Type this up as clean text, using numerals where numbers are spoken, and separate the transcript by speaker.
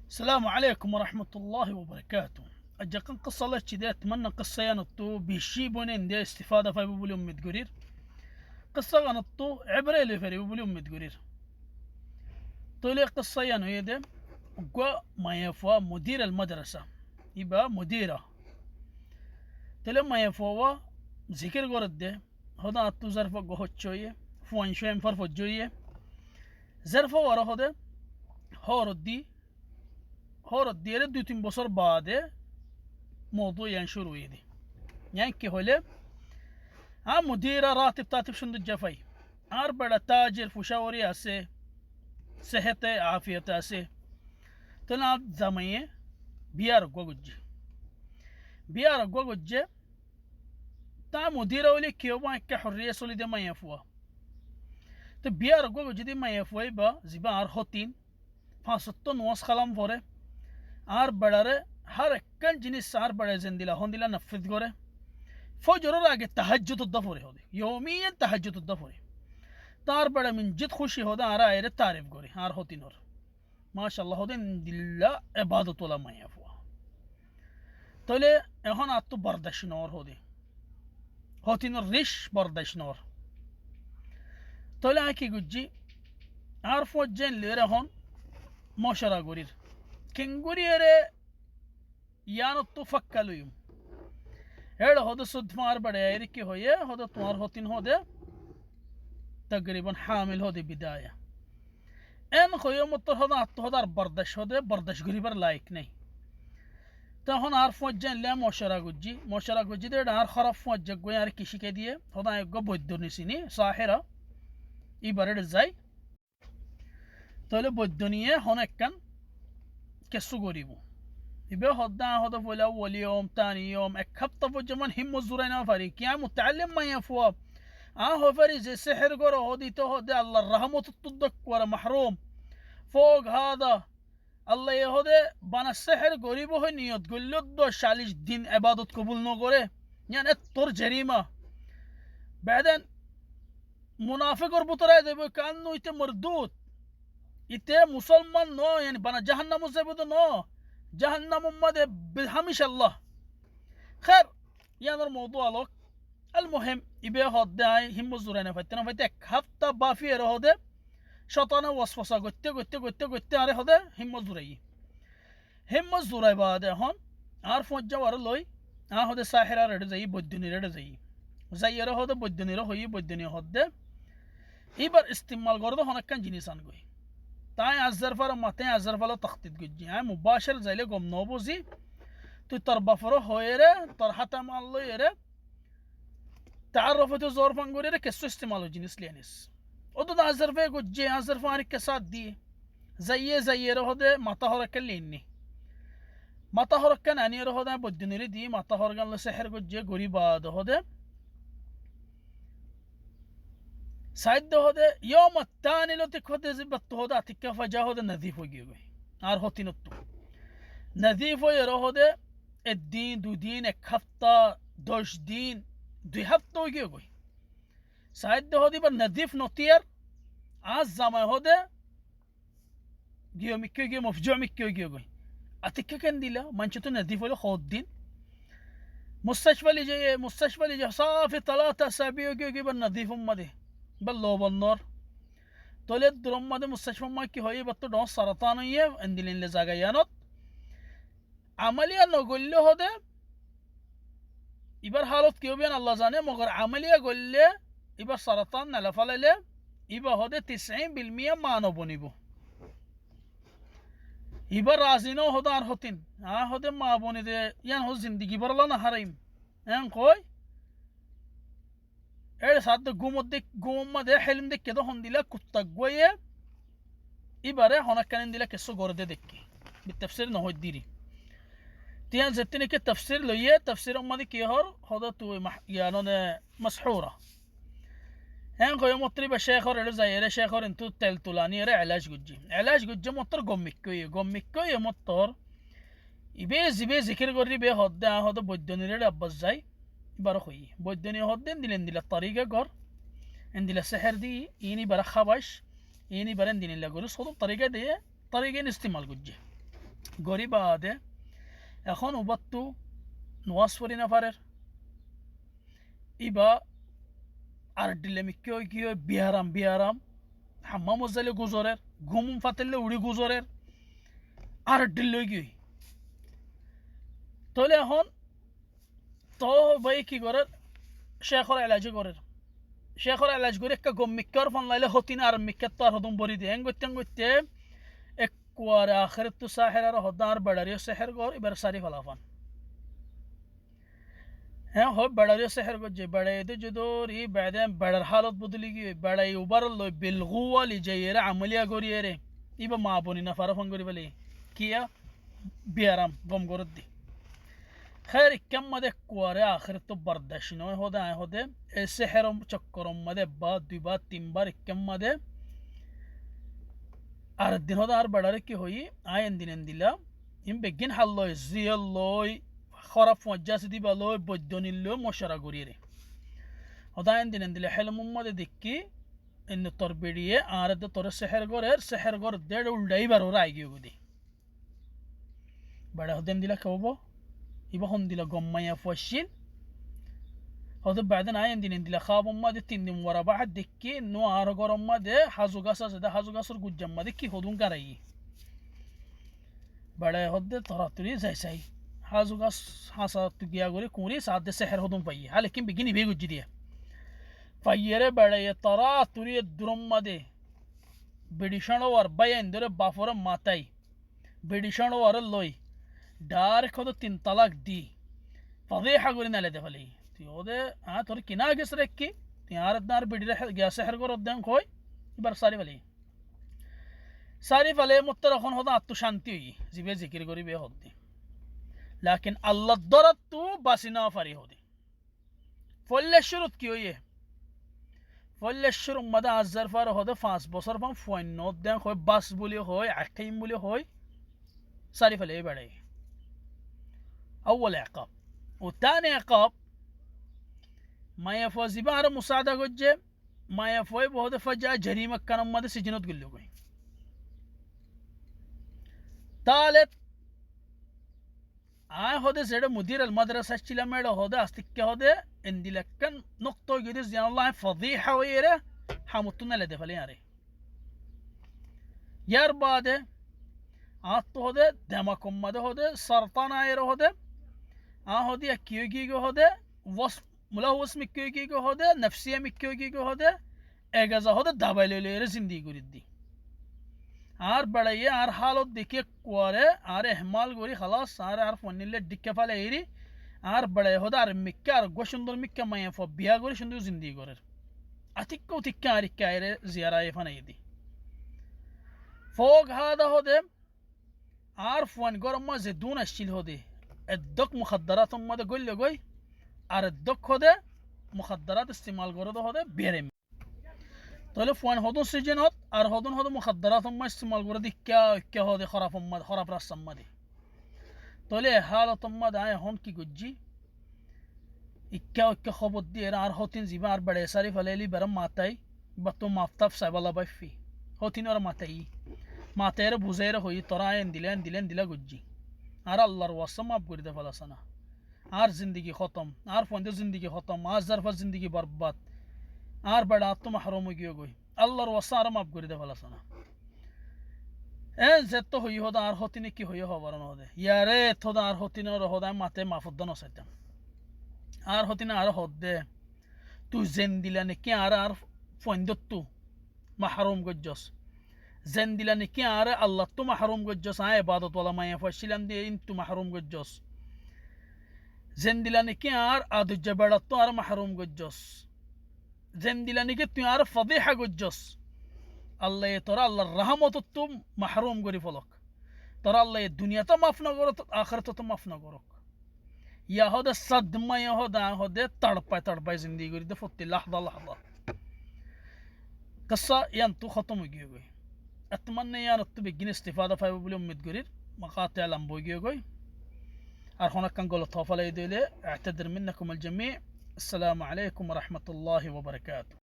Speaker 1: السلام عليكم ورحمة الله وبركاته. أجاكن قصة لك كده أتمنى قصة ينطو بيشيبون دي استفادة في بوليوم متقرير. قصة ينطو عبرة لفري بوليوم متقرير. طولي قصة ينو يده وقا ما يفوا مدير المدرسة يبقى مديرة تلي ما يفوا ذكر قرد ده هذا أتو زرفة قهوت شوية فوان شوية مفرفة جوية زرفة ورا هذا هورد دي ردو تنبصر بعد موضوع ينشر ويدي يعني كهولي مديرة راتب تاتب شند الجفاي أربعة تاجر فشاوري أسي صحة عافية أسي تنا زمية بيار قوجي تا مديرة ولي كيوما كحرية سولي دي ما يفوا تبيار قوجي دي ما يفوا با زبان هوتين فاستون واسخلام فوري بڑارے ہر کن جنس بڑے زندلا ہوندلا نفذ غورے فجر راگه تهجد الظفر هودي يوميا تهجد الظفر بڑا من جد خوشي هودا ارا ايره تعرف غوري هوتي نور ما شاء الله هودين دلا عبادت ولا ما يفوا تولي هون اتو بردش نور هوتي نور ريش بردش نور تولي اكي گجي عارفو جن ليره هون ماشرا غورير كنغوريره यानो तो फक्कलुयम हेड होद सुध मार बड़े एरी के होये होद तुम्हार होतिन होदे तकरीबन हामिल होदे बिदाया एन खोयो मत होदा तो होदार बर्दाश होदे बर्दाश गरीबर लायक नहीं तो हन आर फजन ले मोशरा गुज्जी दे डार खराब फज गो यार किसी के दिए होदा एक गो बद्दुनिसिनी साहिरा ई बरड जाय तोले बद्दुनिये हन एकन केसु गरीबो يبقى هذا في الأول يوم ثاني يوم أكبت في جمان هم الزرينا فريق يا متعلم ما يفوا هو فريق زي سحر قرا هودي تو هذا الله الرحمة تطدق ورا محروم فوق هذا الله يهودي بنا السحر قريبه نية تقول له دو شاليش دين عبادة قبول نقوله يعني الطر جريمة بعدين منافق ربطه ده كأنه يتم مردود يتم مسلمان نو يعني بنا جهنم زبده نو جهنم مده بهمش الله خير يعني الموضوع لك المهم يبقى هداي هم زورنا فتنا فتك هفتا بافي رهده شطانه وسوسه قلت على هذا هم زوري بعد هون عارفون الجوار لوي هذا ساحر رد زي بدني رد زي رهده بدني رهوي بدني هده يبر استعمال قرده هنا كان جنسان قوي تاي الزرفة ما تاي الزرفة تخطيط جدي يعني مباشر زي لقوم نوبوزي تتربى فرو هويرة طرحة مع الله يرى تعرفت الزور فانغوري كسو استعمالو جنس لينس ودو الزرفة جدي الزرفة عارك كساد دي زي رهده ما تهرك الليني ما تهرك كان أني رهده بدنيري دي ما تهرك الله سحر جدي غريبا ده سعيد هذا يوم الثاني لو تكفت زبط هذا تكفى جاه هذا نظيف وجيوه هوتي نطو نظيف هذا الدين دو دين هفتا دوش دين دو هفتا وجيوه سعيد هذا بر نظيف نطير زمان هذا جيو مكيو جيو مفجوع مكيو جيوه أتكا كان ديلا منشتو نظيف ولا خود دين مستشفى اللي جاي صافي 3 أسابيع جيو بر نظيف مده باللو بالنور تولد درم مده مستشفى ما كي هوي بتو دون سرطان هي اندلين لزاغا يانوت عمليه نقول له هذا يبر حالت كيو بيان الله زانه مگر عمليه قول له يبر سرطان نلفل له يبر هذا 90% ما نبونيبو يبر رازينو هذا هوتين هذا ما بوني ده يعني هو زندگی برلنا حريم ان کوي ايه ساعات قوم ده حلم دك كده هون ديلا كنت قوية إبرة هنا كان ديلا كسو غورد دك بالتفسير نهو الديري تيان زتني كتفسير ليه تفسير أمه دي كيهر هذا تو يعني مسحورة هن قوي مطرب الشيخور اللي زي الشيخور انتو تلتولاني ري علاج جوجي مطر قومكوي مطر يبي ذكر قري بيه هذا بدوني ري أبز زي برا خوي بدني هودن دي الطريقة قر عندي السحر دي يني برا خبش يني برا دين اللي قولوا صدق طريقة دي طريقة استعمال جوجي গরিব আদে এখন উবাত্তু নোয়াজ ফরি না পারের ইবা আর দিলে মিক্কি ওই কি হয় বিহারাম বিহারাম হাম্মা মজাইলে গুজরের ঘুম ফাতেলে উড়ি গুজরের আর দিলে কি তাহলে এখন তো ভাই কি করে শেখর এলাজ করে শেখর এলাজ করে একটা গম মিক্কার ফোন লাইলে হতিন আর মিক্কার তো আর হদম বরি দিয়ে এঙ্গতে এঙ্গতে এক কুয়ারে আখের তো সাহের আর হদার বেড়ারিও সেহের গর এবার সারি ফলাফান হ্যাঁ হয় বেড়ারিও সেহের গর যে বেড়াই দে যদরি বেড়ে বেড়ার হালত বদলি গিয়ে বেড়াই উবার লই বিলগুয়ালি যে এরা আমলিয়া গরি এরে ইবা মা বনি না ফারফান গরি বলি কিয়া বিয়ারাম গম গরত দি خير كم مده كواري آخر تو برداشت نوع هده هده سحرم چکرم مده بعد دو بعد تین بار كم مده আরেকদিন হতে আর বেড়ারে কি হই আইন দিন দিলা ইম বেগিন হাল্লয় জিয়াল লয় খারাপ মজ্জা সিদি বালয় বৈদ্যনিল লয় মশারা গরিয়ে হতে আইন দিন দিলা হেলম মধ্যে দেখি ইন তোর বেড়িয়ে আর তোর সেহের ঘর দেড় উল্টাই বার ওরা আইগিয়ে গুদি বেড়া হতে দিলা খাবো ইবা হন দিলা গম্মাইয়া ফসিল هذا بعدين عين دين دي لخاب ما دي تين دين ورا بعد دكي نو عرقرم ما دي حازو قصص ده حازو قصر قد جمع دكي هدون قرأي بڑا هده تراتوري زي حازو قص حاسا تقيا قولي كوري ساعد دي سحر هدون فايي لكن بيجيني بيجو جديه فايره بڑا تراتوري الدرم ما دي بديشانو ور باين دره بافورم ماتاي بديشانو ور اللوي دارك هدو تين طلاق دي فضيحة قولنا لده فلي تيوده تور كنا جس ركّي تيار الدار بدي رح جا سحر قرب دم خوي يبر ساري فلي مترخون هذا أتو شانتي زبي ذكر قري به هودي لكن الله ضرب تو باسنا فري هودي فل الشروط كيويه فل الشروط ماذا أزر فار هذا فاس بصر فم فوين نود دم خوي باس بولي خوي عقيم بولي خوي ساري فلي بدي أول عقاب وثاني عقاب ما يفوز بار مساعدة قجة ما يفوز بهذا فجأة جريمة كان ماذا سجنت قلوا قوي ثالث هذا زاد مدير المدرسة شيلا ميدا هذا أستيك هذا إندي لكن نقطة جديد زين الله فضيحة ويره حمتنا لده فلين عليه يار بعد هذا دمكم ماذا هذا سرطان عيره هذا هذا كيوجي هذا وصف ملاوس مكيوجي هذا نفسية مكيوجي هذا إجازة هذا دبلة زندگی گریدی আর বড়াইয়ে আর হালত দেখে কোয়ারে আর এহমাল গরি خلاص আর ফনিলে ডিকে ফলে এরি আর বড়াই হদা আর মিক্কা আর গোসুন্দর মিক্কা মায়া ফ বিয়া গরি সুন্দর জিন্দি গরের আতিক্কো তিক্কা আর কায়রে জিয়ারায়ে ফানাইদি ফোক হাদা হদে আর ফন গরম মা জেদুন আসছিল হদে الدق مخدرات ما ده قول له قوي আর الدق هذا مخدرات استعمال قرده هذا بيرم تلفون هذون سجنات আর هذون هذا مخدرات ما استعمال قرده كا هذا خراب راس ما دي تله حالة ما ده هون كي گجي إكا خبط دي আর هاتين زيبا আর بڑے ساري فليلي برم ماتاي بتو مافتاف سايبالا بايفي هاتين اور ماتاي ماتير بوزير هوي تراين دلين دلا گجي আর আল্লাহর ওয়াসা মাফ করে দে ফেলাসানা আর জিন্দগি খতম আর ফন্দে জিন্দগি খতম আর জারফা জিন্দগি বরবাদ আর বড় আত্ম মাহরুম গিয়ে গই আল্লাহর ওয়াসা আর মাফ করে দে ফেলাসানা এ যেত হই হদা আর হতিনে কি হই হবার না হদে ইয়ারে থদা আর হতিনে হদা মাতে মাফুদ্দান সাইতাম আর হতিনে আর হদে তুই জেন্দিলানে কি আর ফন্দত্তু মাহরুম গজ্জস زندلاني كي عارة الله تو محروم جوجس هاي عبادة ولا ما يفشلن دي انتو محروم جوجس زندلاني كي عار عاد جبرت تو عار محروم جوجس زندلاني كي تو عار فضيحة جوجس الله ترى الله الرحمة تو محروم غري فلك ترى الله الدنيا تو مافنا غرت آخرت تو مافنا غرك يا هذا صدمة يا هذا تڑپاي زندگي غري دفوت لحظة قصة ينتو ختم يجي أتمنى يا رب تبين استفادة في بلوم متجرير مقاطع لامبوجيوي أرخونا كان قول الطوفة ليدولي أعتذر منكم الجميع السلام عليكم ورحمة الله وبركاته.